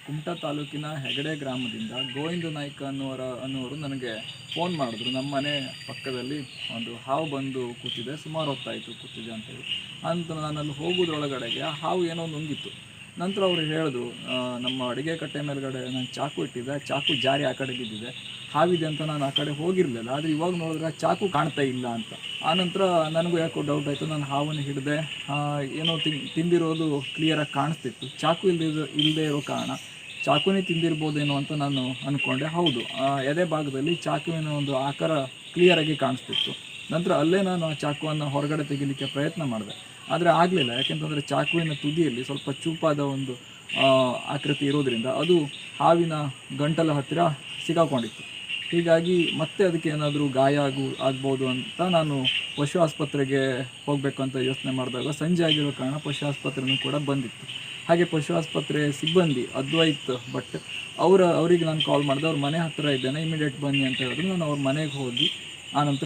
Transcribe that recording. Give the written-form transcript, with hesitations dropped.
ಕುಮಟಾ ತಾಲೂಕಿನ ಹೆಗಡೆ ಗ್ರಾಮದಿಂದ ಗೋವಿಂದ ನಾಯ್ಕ ಅನ್ನೋರು ನನಗೆ ಫೋನ್ ಮಾಡಿದ್ರು. ನಮ್ಮ ಮನೆ ಪಕ್ಕದಲ್ಲಿ ಒಂದು ಹಾವು ಬಂದು ಕೂತಿದೆ, ಸುಮಾರು ಹೊತ್ತಾಯಿತು ಕೂತಿದೆ ಅಂತೇಳಿ. ಅಂತ ನಾನಲ್ಲಿ ಹೋಗೋದ್ರೊಳಗಡೆಗೆ ಆ ಹಾವು ಏನೋ ನುಂಗಿತ್ತು. ನಂತರ ಅವರು ಹೇಳಿದ್ರು, ನಮ್ಮ ಅಡುಗೆ ಕಟ್ಟೆ ಮೇಲ್ಗಡೆ ನಾನು ಚಾಕು ಇಟ್ಟಿದ್ದೆ, ಚಾಕು ಜಾರಿ ಆ ಕಡೆ ಬಿದ್ದಿದೆ, ಹಾವಿದೆ ಅಂತ ನಾನು ಆ ಕಡೆ ಹೋಗಿರಲಿಲ್ಲ. ಆದರೆ ಇವಾಗ ನೋಡಿದ್ರೆ ಆ ಚಾಕು ಕಾಣ್ತಾ ಇಲ್ಲ ಅಂತ. ಆನಂತರ ನನಗೂ ಯಾಕೋ ಡೌಟ್ ಆಯಿತು. ನಾನು ಹಾವನ್ನು ಹಿಡಿದೆ, ಏನೋ ತಿಂದಿರೋದು ಕ್ಲಿಯರಾಗಿ ಕಾಣಿಸ್ತಿತ್ತು. ಚಾಕು ಇಲ್ಲದೆ ಇರೋ ಕಾರಣ ಚಾಕುನೇ ತಿಂದಿರ್ಬೋದೇನೋ ಅಂತ ನಾನು ಅಂದ್ಕೊಂಡೆ. ಹೌದು, ಎದೆ ಭಾಗದಲ್ಲಿ ಚಾಕುವಿನ ಒಂದು ಆಕಾರ ಕ್ಲಿಯರಾಗಿ ಕಾಣಿಸ್ತಿತ್ತು. ನಂತರ ಅಲ್ಲೇ ನಾನು ಆ ಚಾಕುವನ್ನು ಹೊರಗಡೆ ತೆಗಿಲಿಕ್ಕೆ ಪ್ರಯತ್ನ ಮಾಡಿದೆ, ಆದರೆ ಆಗಲಿಲ್ಲ. ಯಾಕೆಂತಂದರೆ ಚಾಕುವಿನ ತುದಿಯಲ್ಲಿ ಸ್ವಲ್ಪ ಚೂಪಾದ ಒಂದು ಆಕೃತಿ ಇರೋದರಿಂದ ಅದು ಹಾವಿನ ಗಂಟಲ ಹತ್ತಿರ ಸಿಗಾಕೊಂಡಿತ್ತು. ಹೀಗಾಗಿ ಮತ್ತೆ ಅದಕ್ಕೆ ಏನಾದರೂ ಗಾಯ ಆಗ್ಬೋದು ಅಂತ ನಾನು ಪಶು ಆಸ್ಪತ್ರೆಗೆ ಹೋಗಬೇಕು ಅಂತ ಯೋಚನೆ ಮಾಡಿದಾಗ ಸಂಜೆ ಆಗಿರೋ ಕಾರಣ ಪಶು ಆಸ್ಪತ್ರೆಯೂ ಕೂಡ ಬಂದಿತ್ತು. ಹಾಗೆ ಪಶು ಆಸ್ಪತ್ರೆ ಸಿಬ್ಬಂದಿ ಅದ್ವೈತ್ ಭಟ್ ಅವರಿಗೆ ನಾನು ಕಾಲ್ ಮಾಡಿದೆ. ಅವ್ರ ಮನೆ ಹತ್ತಿರ ಇದ್ದೇನೆ, ಇಮಿಡಿಯೇಟ್ ಬನ್ನಿ ಅಂತ ಹೇಳಿದ್ರು. ನಾನು ಅವ್ರ ಮನೆಗೆ ಹೋಗಿ ಆನಂತರ